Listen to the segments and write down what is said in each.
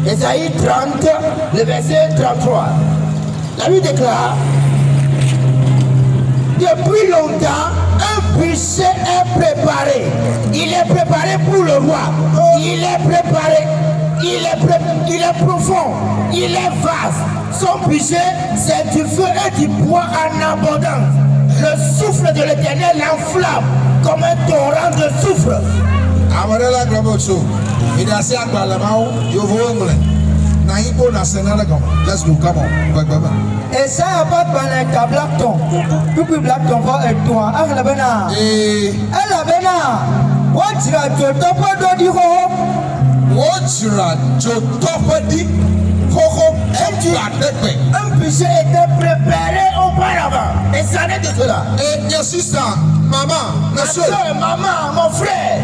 Ésaïe 30, le verset 33. La Bible déclare, depuis longtemps, un bûcher est préparé. Il est préparé pour le roi. Il est préparé. Il est profond. Il est vaste. Son bûcher, c'est du feu et du bois en abondance. Le souffle de l'Éternel l'enflamme comme un torrent de soufre. Amarela Grabocho. Il est assez acclamant. Il faut anglais. Naïbo national. Let's go. Come on. Et ça a pas de ta blackton. Puis blackton va être toi. Ah la bena. La bena. What's la jotopo do di ho? What's la jotopo di ho? Un bûcher était préparé auparavant. Et ça n'est de cela. Et your sister, maman, ma soeur, maman, mon frère.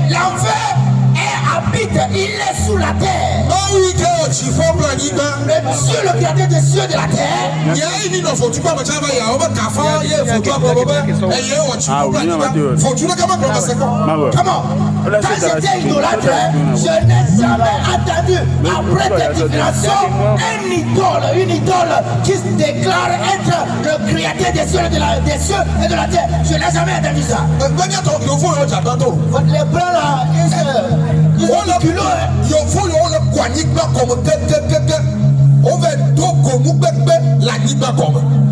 L'enfer habite, il est sous la terre. Mais Dieu, le créateur des cieux et de la terre, comment? Quand j'étais idolâtre, je n'ai jamais entendu, après des divinations, une idole qui se déclare être le créateur des cieux et de la terre. Je n'ai jamais entendu ça. Les blancs là,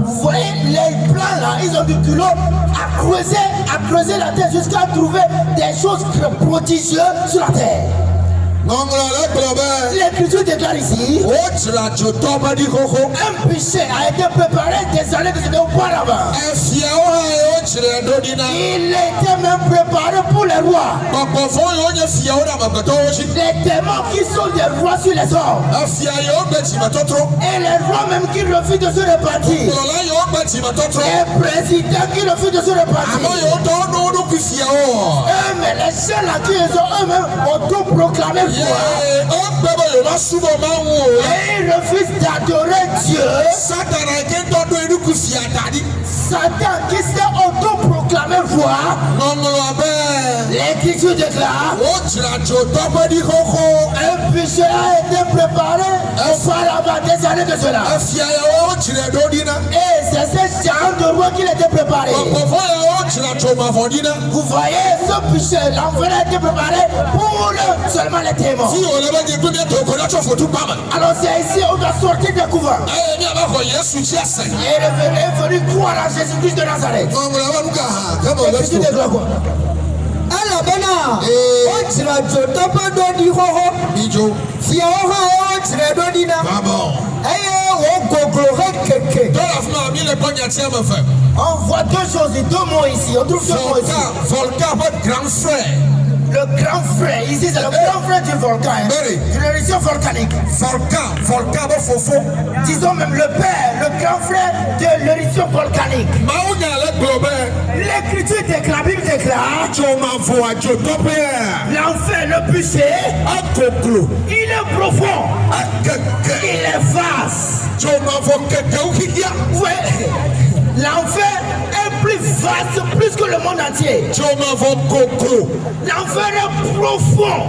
vous voyez, les plans là, ils ont du culot à creuser la terre jusqu'à trouver des choses prodigieuses sur la terre. L'Écriture déclare ici, un bûcher a été préparé des années que c'était auparavant. Il était même préparé pour les rois. Les démons qui sont des rois sur les hommes. Et les rois même qui refusent de se repentir. Les présidents qui refusent de se repentir. Mais les gens là qui ont eux-mêmes autoproclamé foi. Et ils refusent d'adorer Dieu. Satan qui s'est autoproclamé foi. L'Écriture déclare, un bûcher a été préparé auparavant des années de cela. Et c'est ce genre de roi qui était préparé. Vous voyez, ce bûcher, l'enfer a été préparé pour seulement les témoins. Alors c'est ici on doit sortir des couvents. Et est venu croire à Jésus-Christ de Nazareth. Alors bena, on tira jotopo do di ho. Si on tira do di na. On voit deux choses, deux mots ici. On trouve deux mots ici. Volcan, votre grand frère. Le grand frère, ici c'est le grand frère du volcan, d'une éruption volcanique. Volcan, fofo. Disons même le père, le grand frère de l'éruption volcanique. L'Écriture déclare, la Bible déclare, l'enfer, le bûcher, il est profond, il est vaste. Ouais. L'enfer est plus vaste, plus que le monde entier. L'enfer est profond.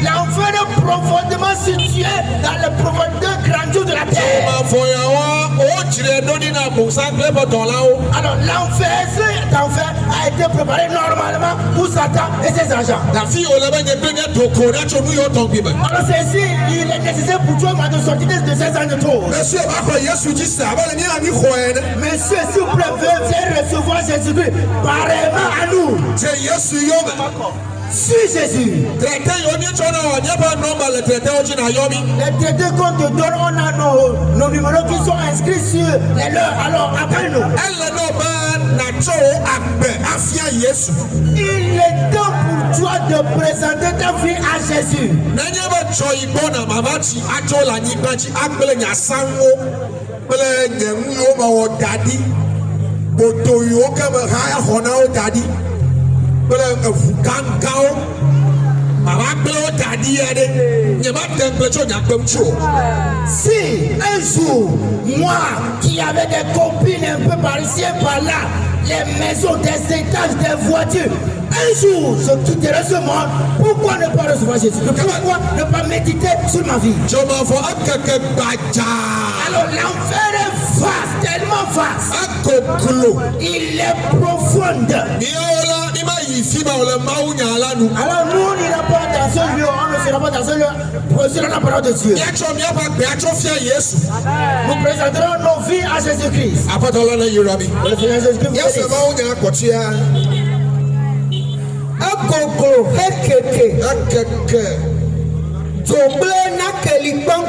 L'enfer est profondément situé dans les profondeurs grandioses de la terre. Alors l'enfer, cet enfer a été préparé normalement pour Satan et ses agents. Alors c'est ici, il est nécessaire pour toi de sortir de ces anges de trop. Monsieur, s'il vous plaît, veuillez recevoir Jésus-Christ pareillement à nous. Suis Jésus. Les traités qu'on te donne, on a nos numéros qui sont inscrits sur les leurs. Alors appelle-nous. Il est temps pour toi de présenter ta vie à Jésus. Si un jour, moi qui avais des copines un peu par ici et par là, les maisons, des étages, des voitures, un jour je quitterai ce monde, pourquoi ne pas recevoir Jésus? Pourquoi ne pas méditer sur ma vie? Alors l'enfer est vaste, tellement vaste. Il est profond. Alors nous n'irons pas dans ce lieu, on ne sera pas dans ce lieu pour recevoir la parole de Dieu. Nous présenterons nos vies à Jésus-Christ. Le Seigneur Jésus-Christ vous bénisse. Akoklo hekeke Zoble nakeli bang.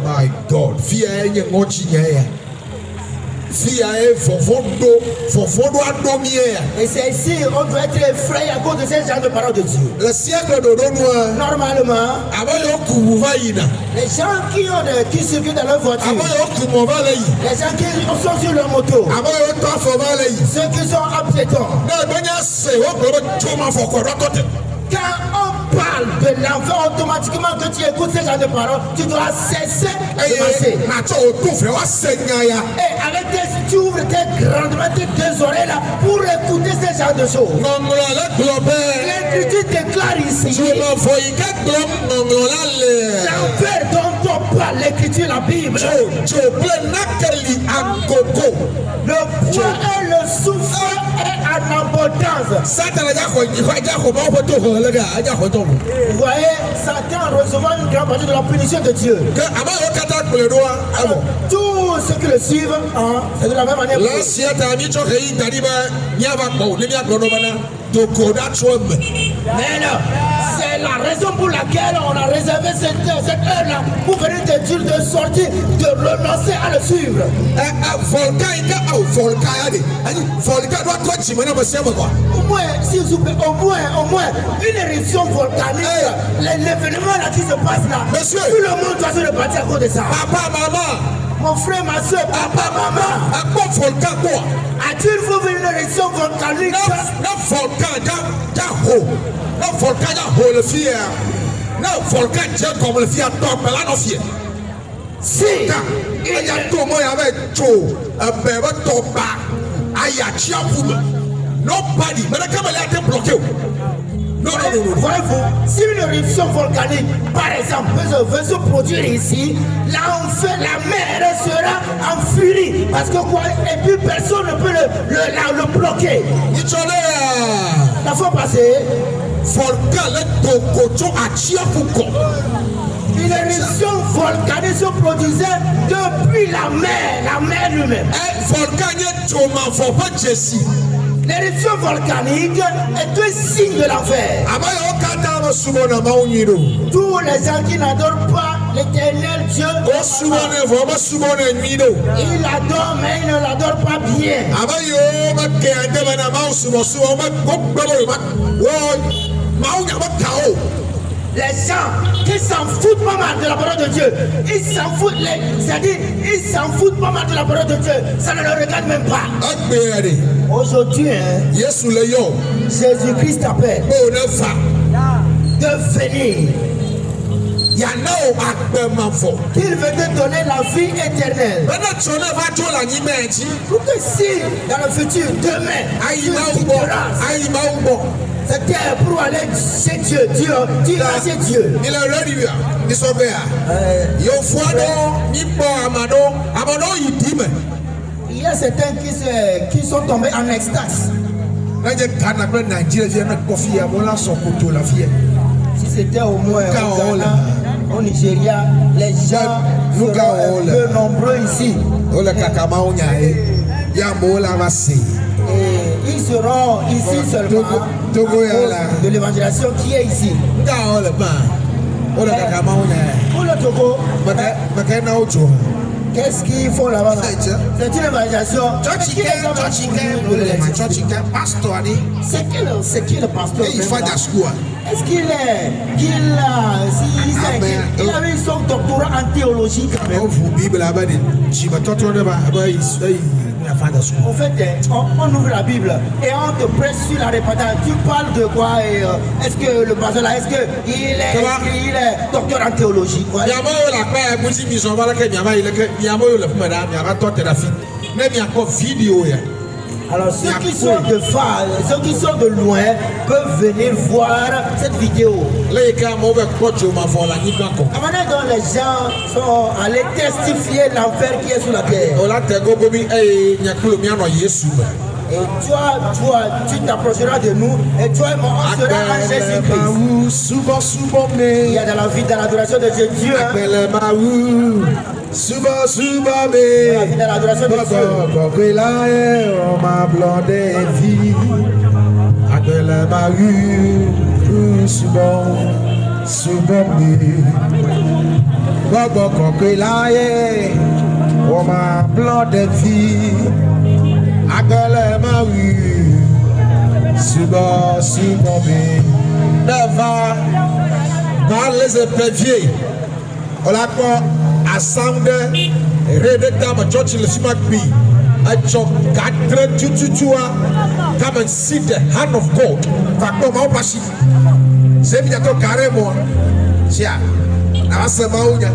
My God, fear any mochinya. Fear fofondo adomie. Et c'est ici on doit être effrayé à cause de ces gens de parole de Dieu. Le siècle de Donoa. Normalement, les gens qui circulent dans leur voiture, les gens qui sont sur leur moto, ceux qui sont en piéton. Quand on parle de l'enfer, automatiquement que tu écoutes ces gens de paroles, tu dois cesser de marcher. Et avec tu ouvres tes deux oreilles là pour écouter ces gens de choses. L'Écriture déclare ici l'enfer dont on parle, l'Écriture, la Bible. Le poids et le souffle est en abondance. Vous voyez, Satan recevant une grande partie de la punition de Dieu. Alors, tous ceux qui le suivent, c'est de la même manière. Mais non, c'est la raison pour laquelle on a réservé cette heure-là pour venir te dire de sortir, de renoncer à le suivre. Au moins, s'il vous plaît, au moins, une éruption volcanique, l'événement là qui se passe là, tout le monde doit se repartir à cause de ça. Papa, maman, mon frère, ma soeur, papa, maman, a-t-il vu une éruption volcanique? Si il y a tout le monde avec nobody, mais la caméra a été bloquée. Non. Voyez-vous, si une éruption volcanique, par exemple, veut se produire ici, l'enfer, la mer sera en furie. Parce que quoi? Et puis personne ne peut le bloquer. La fois passée, une éruption volcanique se produisait depuis la mer lui-même. L'éruption volcanique est un signe de l'enfer. Tous les gens qui n'adorent pas l'éternel Dieu, ils l'adorent mais ils ne l'adorent pas bien. Les gens qui s'en foutent pas mal de la parole de Dieu, ils s'en foutent, c'est-à-dire ils s'en foutent pas mal de la parole de Dieu, ça ne le regarde même pas. Aujourd'hui, Jésus-Christ t'appelle de venir. Il veut te donner la vie éternelle. Pour que si dans le futur, demain, c'était pour aller chez Dieu. Tu vas chez Dieu. Il y a certains qui sont tombés en extase. Si c'était au moins au Ghana, au Nigeria, les gens seront un peu nombreux ici. Et ils seront ici seulement à cause de l'évangélisation qui est ici. Pour le Togo, qu'est-ce qu'ils font là-bas? C'est une évangélisation. C'est qui le pasteur? Est-ce qu'il a eu son doctorat en théologie quand même? En fait, on ouvre la Bible et on te presse sur la repentance. Tu parles de quoi? Est-ce que le pasteur là, est-ce qu'il est docteur en théologie? Alors ceux qui sont de phase, ceux qui sont de loin peuvent venir voir cette vidéo. La manière dont les gens sont allés testifier l'enfer qui est sur la terre. Et toi, tu t'approcheras de nous et toi et moi, on sera en Jésus-Christ. Il y a dans la vie, dans l'adoration de Dieu. Dans la vie, dans l'adoration de Dieu. Dans les éperviers, on l'a quoi assemblé, redétable, church le simakbi, a chok 4 tutua, come and see the hand of God. Facto ma opashi, c'est bientôt carrément, tiens, là c'est maounia.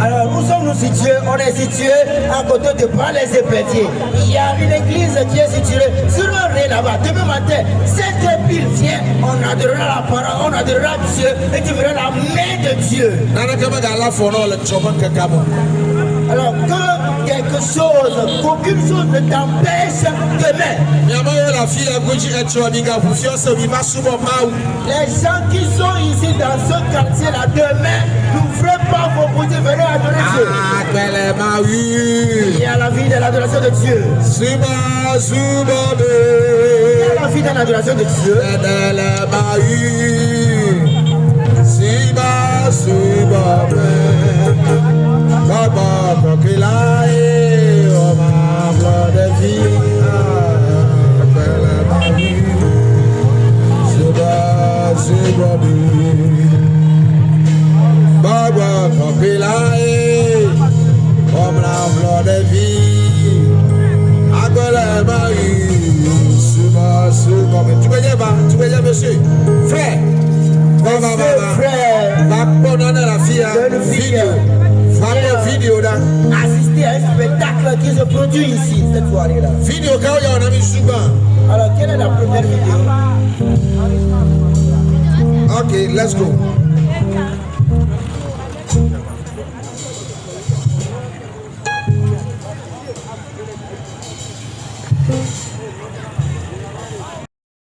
Alors nous sommes situés, on est situé à côté de Bras-les-Éperviers. Il y a une église qui est située sur le ré là-bas. Demain matin, cette pile vient, on adorera la parole, on adorera Dieu et tu verras la main de Dieu. Alors que quelque chose, qu'aucune chose ne t'empêche demain. Les gens qui sont ici dans ce quartier-là, demain, n'ouvrez pas vos bouteilles, venez adorer Dieu. Il y a la vie de l'adoration de Dieu. Il y a la vie de l'adoration de Dieu. Tu veux dire, monsieur, frère, vidéo là. Assister à un spectacle qui se produit ici cette soirée-là. Vidéo quand il y a un ami souvent. Alors quelle est la première vidéo? Ok, let's go.